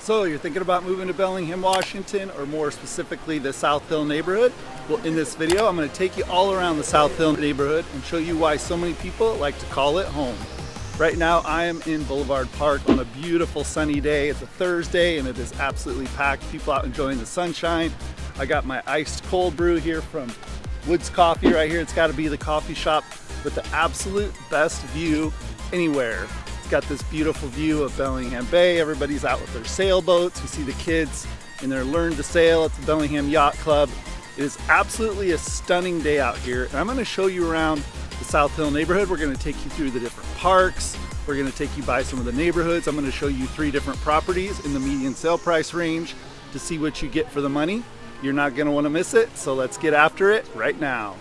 So you're thinking about moving to Bellingham, Washington, or more specifically the South Hill neighborhood? Well, in this video, I'm going to take you all around the South Hill neighborhood and show you why so many people like to call it home. Right now, I am in Boulevard Park on a beautiful sunny day. It's a Thursday and it is absolutely packed. People out enjoying the sunshine. I got my iced cold brew here from Woods Coffee right here. It's got to be the coffee shop with the absolute best view anywhere. Got this beautiful view of Bellingham Bay. Everybody's out with their sailboats. You see the kids in their Learn to Sail at the Bellingham Yacht Club. It is absolutely a stunning day out here. And I'm going to show you around the South Hill neighborhood. We're going to take you through the different parks. We're going to take you by some of the neighborhoods. I'm going to show you 3 different properties in the median sale price range to see what you get for the money. You're not going to want to miss it. So let's get after it right now.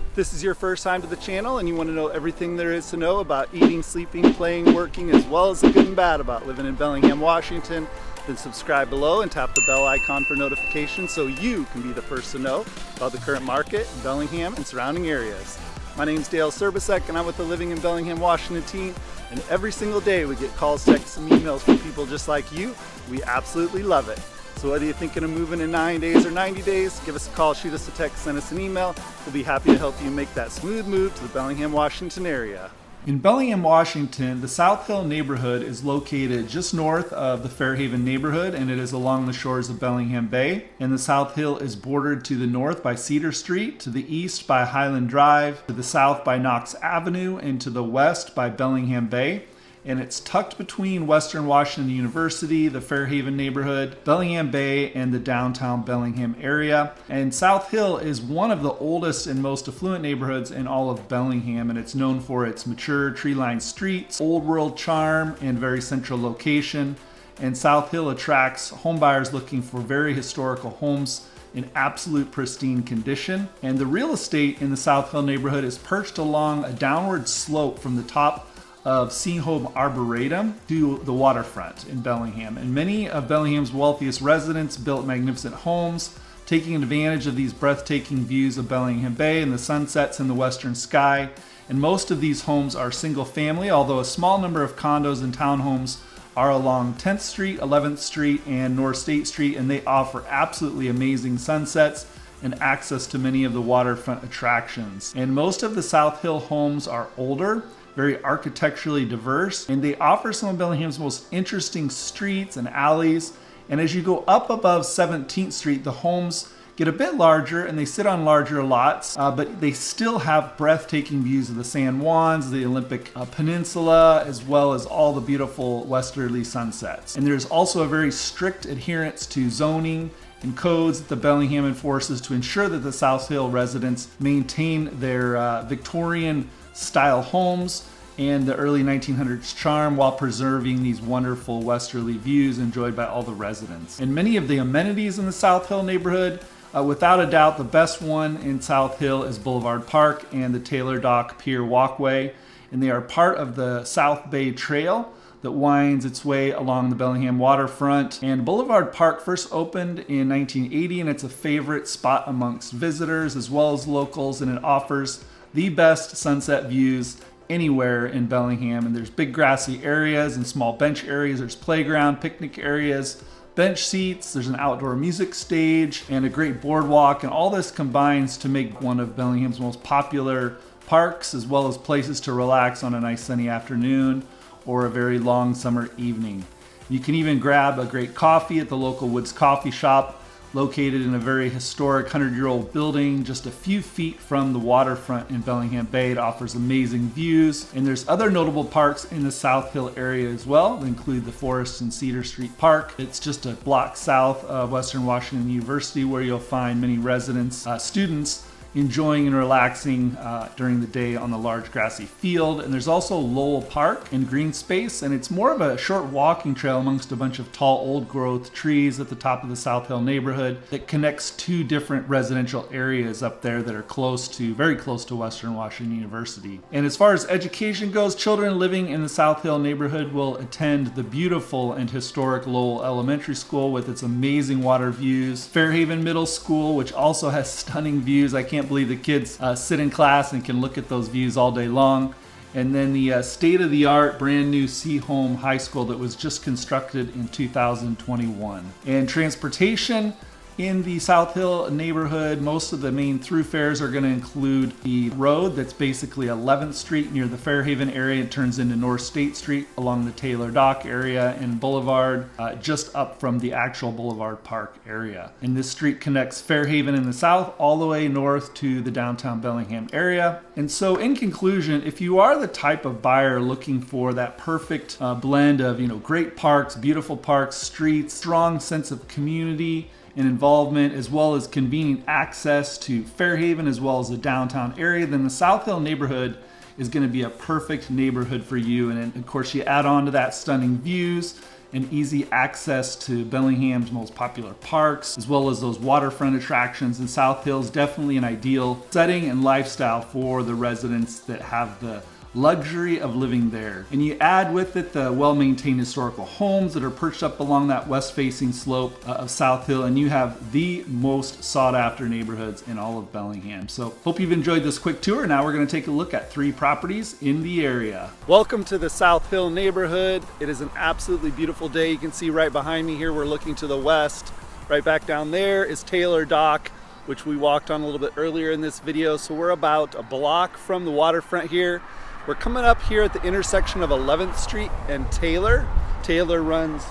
If this is your first time to the channel and you want to know everything there is to know about eating, sleeping, playing, working, as well as the good and bad about living in Bellingham, Washington, then subscribe below and tap the bell icon for notifications so you can be the first to know about the current market in Bellingham and surrounding areas. My name is Dale Serbisek and I'm with the Living in Bellingham, Washington team, and every single day we get calls, texts, and emails from people just like you. We absolutely love it. So whether you're thinking of moving in 9 days or 90 days, give us a call, shoot us a text, send us an email. We'll be happy to help you make that smooth move to the Bellingham, Washington area. In Bellingham, Washington, the South Hill neighborhood is located just north of the Fairhaven neighborhood, and it is along the shores of Bellingham Bay. And the South Hill is bordered to the north by Cedar Street, to the east by Highland Drive, to the south by Knox Avenue, and to the west by Bellingham Bay. And it's tucked between Western Washington University, the Fairhaven neighborhood, Bellingham Bay, and the Downtown Bellingham area. And South Hill is one of the oldest and most affluent neighborhoods in all of Bellingham, and it's known for its mature tree-lined streets, old world charm, and very central location. And South Hill attracts homebuyers looking for very historical homes in absolute pristine condition. And the real estate in the South Hill neighborhood is perched along a downward slope from the top of Sehome Arboretum to the waterfront in Bellingham. And many of Bellingham's wealthiest residents built magnificent homes, taking advantage of these breathtaking views of Bellingham Bay and the sunsets in the western sky. And most of these homes are single family, although a small number of condos and townhomes are along 10th Street, 11th Street, and North State Street, and they offer absolutely amazing sunsets and access to many of the waterfront attractions. And most of the South Hill homes are older, very architecturally diverse, and they offer some of Bellingham's most interesting streets and alleys. And as you go up above 17th Street, the homes get a bit larger and they sit on larger lots, but they still have breathtaking views of the San Juans, the Olympic Peninsula, as well as all the beautiful westerly sunsets. And there's also a very strict adherence to zoning and codes that the Bellingham enforces to ensure that the South Hill residents maintain their Victorian style homes and the early 1900s charm while preserving these wonderful westerly views enjoyed by all the residents. And many of the amenities in the South Hill neighborhood, without a doubt the best one in South Hill is Boulevard Park and the Taylor Dock Pier walkway, and they are part of the South Bay Trail that winds its way along the Bellingham waterfront. And Boulevard Park first opened in 1980, and it's a favorite spot amongst visitors as well as locals, and it offers the best sunset views anywhere in Bellingham. And there's big grassy areas and small bench areas. There's playground, picnic areas, bench seats. There's an outdoor music stage and a great boardwalk. And all this combines to make one of Bellingham's most popular parks, as well as places to relax on a nice sunny afternoon or a very long summer evening. You can even grab a great coffee at the local Woods Coffee Shop, located in a very historic 100-year-old building just a few feet from the waterfront in Bellingham Bay. It offers amazing views, and there's other notable parks in the South Hill area as well. They include the Forest and Cedar St Park. It's just a block south of Western Washington University, where you'll find many residents, students enjoying and relaxing during the day on the large grassy field. And there's also Lowell Park and Greenspace, and it's more of a short walking trail amongst a bunch of tall old growth trees at the top of the South Hill neighborhood that connects 2 different residential areas up there that are very close to Western Washington University. And as far as education goes, children living in the South Hill neighborhood will attend the beautiful and historic Lowell Elementary School with its amazing water views, Fairhaven Middle School, which also has stunning views. I can't can't believe the kids sit in class and can look at those views all day long. And then the state-of-the-art brand new Sehome High School that was just constructed in 2021. And transportation in the South Hill neighborhood, most of the main thoroughfares are going to include the road that's basically 11th Street near the Fairhaven area. It turns into North State Street along the Taylor Dock area and Boulevard, just up from the actual Boulevard Park area. And this street connects Fairhaven in the south all the way north to the downtown Bellingham area. And so in conclusion, if you are the type of buyer looking for that perfect blend of, great parks, beautiful parks, streets, strong sense of community and involvement, as well as convenient access to Fairhaven as well as the downtown area, then the South Hill neighborhood is going to be a perfect neighborhood for you. And of course, you add on to that stunning views and easy access to Bellingham's most popular parks, as well as those waterfront attractions. And South Hill is definitely an ideal setting and lifestyle for the residents that have the luxury of living there. And you add with it the well-maintained historical homes that are perched up along that west-facing slope of South Hill, and you have the most sought-after neighborhoods in all of Bellingham. So hope you've enjoyed this quick tour. Now we're going to take a look at 3 properties in the area. Welcome to the South Hill neighborhood. It is an absolutely beautiful day. You can see right behind me here, we're looking to the west. Right back down there is Taylor Dock, which we walked on a little bit earlier in this video. So we're about a block from the waterfront here. We're coming up here at the intersection of 11th Street and Taylor. Taylor runs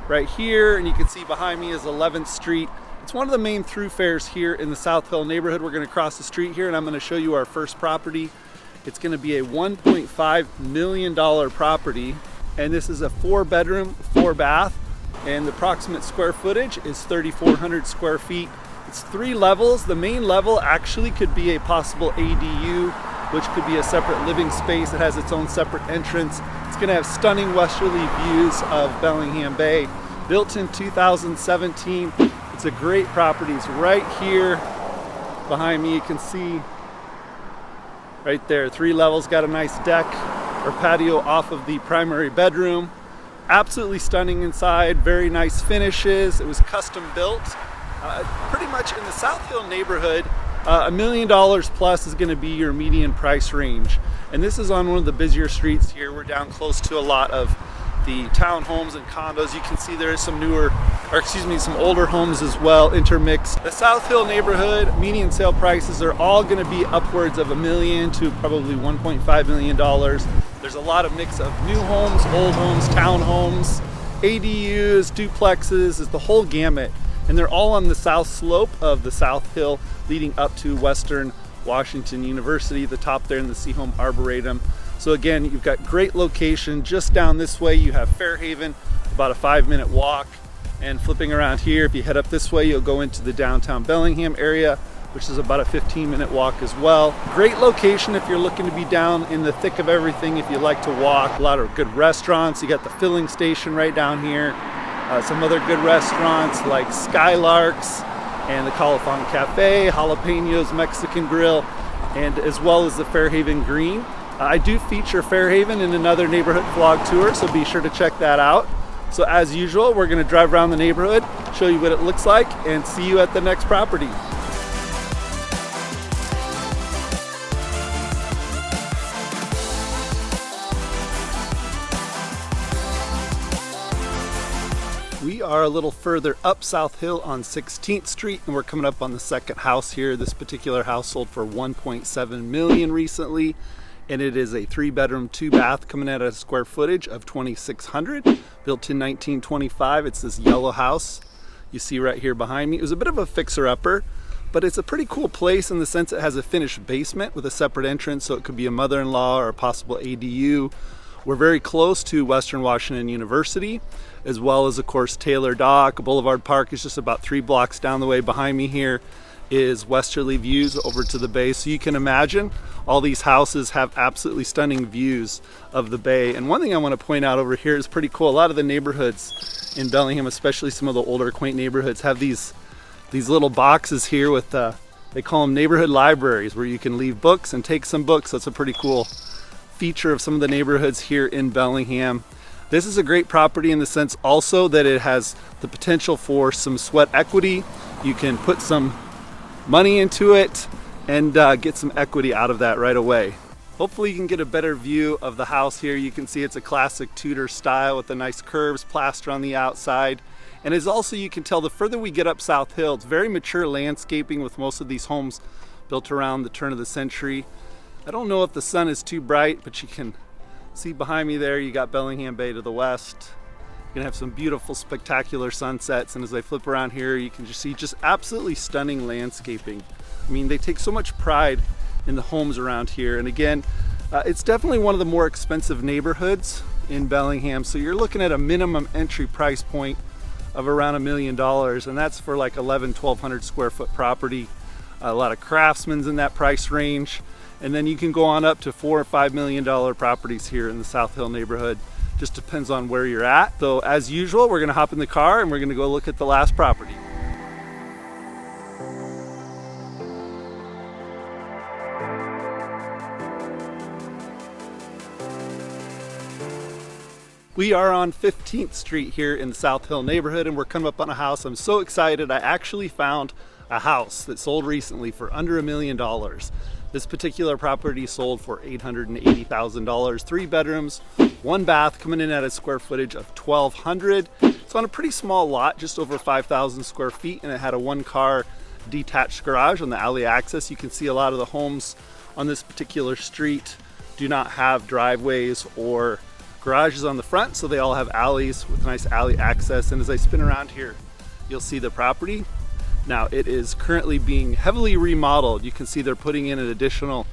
right here, and you can see behind me is 11th Street. It's one of the main thoroughfares here in the South Hill neighborhood. We're going to cross the street here, and I'm going to show you our first property. It's going to be a $1.5 million property, and this is a 4-bedroom, 4-bath, and the approximate square footage is 3,400 square feet. It's 3 levels. The main level actually could be a possible ADU, which could be a separate living space. It has its own separate entrance. It's going to have stunning westerly views of Bellingham Bay. Built in 2017. It's a great property. It's right here behind me. You can see right there, 3 levels, got a nice deck or patio off of the primary bedroom. Absolutely stunning inside, very nice finishes. It was custom built. Pretty much in the South Hill neighborhood, $1 million plus is going to be your median price range. And this is on one of the busier streets here. We're down close to a lot of the townhomes and condos. You can see there is some some older homes as well intermixed. The South Hill neighborhood median sale prices are all going to be upwards of $1 million to probably $1.5 million. There's a lot of mix of new homes, old homes, townhomes, ADUs, duplexes, is the whole gamut. And they're all on the south slope of the South Hill leading up to Western Washington University, the top there in the Sehome Arboretum. So again, you've got great location. Just down this way you have Fairhaven, about a 5-minute walk. And flipping around here, if you head up this way, you'll go into the downtown Bellingham area, which is about a 15-minute walk as well. Great location if you're looking to be down in the thick of everything, if you like to walk. A lot of good restaurants. You got the filling station right down here. Some other good restaurants like Skylarks and the California Cafe, Jalapenos Mexican Grill, and as well as the Fairhaven Green. I do feature Fairhaven in another neighborhood vlog tour, so be sure to check that out. So as usual, we're going to drive around the neighborhood, show you what it looks like, and see you at the next property. We are a little further up South Hill on 16th Street, and we're coming up on the second house here. This particular house sold for $1.7 million recently, and it is a 3-bedroom, 2-bath coming at a square footage of 2,600, built in 1925. It's this yellow house you see right here behind me. It was a bit of a fixer-upper, but it's a pretty cool place in the sense it has a finished basement with a separate entrance, so it could be a mother-in-law or a possible ADU. We're very close to Western Washington University, as well as, of course, Taylor Dock. Boulevard Park is just about 3 blocks down the way. Behind me here is westerly views over to the bay. So you can imagine all these houses have absolutely stunning views of the bay. And one thing I want to point out over here is pretty cool. A lot of the neighborhoods in Bellingham, especially some of the older quaint neighborhoods, have these little boxes here with, they call them neighborhood libraries, where you can leave books and take some books. That's a pretty cool feature of some of the neighborhoods here in Bellingham. This is a great property in the sense also that it has the potential for some sweat equity. You can put some money into it and get some equity out of that right away. Hopefully you can get a better view of the house here. You can see it's a classic Tudor style with the nice curves, plaster on the outside. And as also you can tell, the further we get up South Hill, it's very mature landscaping with most of these homes built around the turn of the century. I don't know if the sun is too bright, but you can see behind me there, you got Bellingham Bay to the west. You're gonna have some beautiful, spectacular sunsets. And as I flip around here, you can just see just absolutely stunning landscaping. I mean, they take so much pride in the homes around here. And again, it's definitely one of the more expensive neighborhoods in Bellingham. So you're looking at a minimum entry price point of around $1 million. And that's for like 1,100 square foot property. A lot of craftsmen's in that price range. And then you can go on up to $4 or $5 million properties here in the South Hill neighborhood. Just depends on where you're at. So as usual, we're gonna hop in the car and we're gonna go look at the last property. We are on 15th Street here in the South Hill neighborhood, and we're coming up on a house. I'm so excited. I actually found a house that sold recently for under $1 million. This particular property sold for $880,000, 3 bedrooms, 1 bath, coming in at a square footage of 1,200. It's on a pretty small lot, just over 5,000 square feet, and it had a 1-car detached garage on the alley access. You can see a lot of the homes on this particular street do not have driveways or garages on the front, so they all have alleys with nice alley access. And as I spin around here, you'll see the property. Now it is currently being heavily remodeled. You can see they're putting in an additional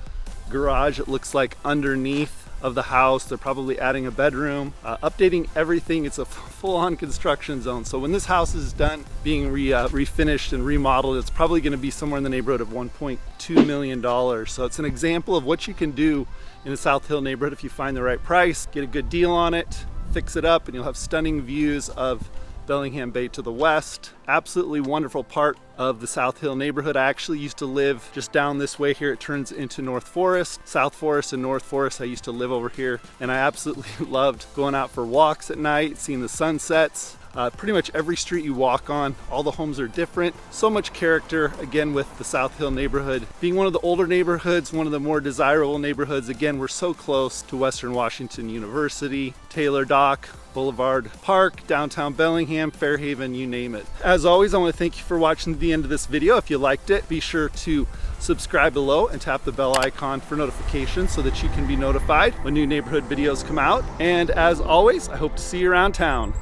garage, it looks like, underneath of the house. They're probably adding a bedroom, updating everything. It's a full-on construction zone. So when this house is done being refinished and remodeled, it's probably going to be somewhere in the neighborhood of $1.2 million. So it's an example of what you can do in the South Hill neighborhood if you find the right price, get a good deal on it, fix it up, and you'll have stunning views of Bellingham Bay to the west. Absolutely wonderful part of the South Hill neighborhood. I actually used to live just down this way here. It turns into North Forest, South Forest and North Forest. I used to live over here, and I absolutely loved going out for walks at night, seeing the sunsets. Pretty much every street you walk on, all the homes are different. So much character, again, with the South Hill neighborhood being one of the older neighborhoods, one of the more desirable neighborhoods. Again, we're so close to Western Washington University, Taylor Dock, Boulevard Park, Downtown Bellingham, Fairhaven, you name it. As always, I want to thank you for watching to the end of this video. If you liked it, be sure to subscribe below and tap the bell icon for notifications so that you can be notified when new neighborhood videos come out. And as always, I hope to see you around town.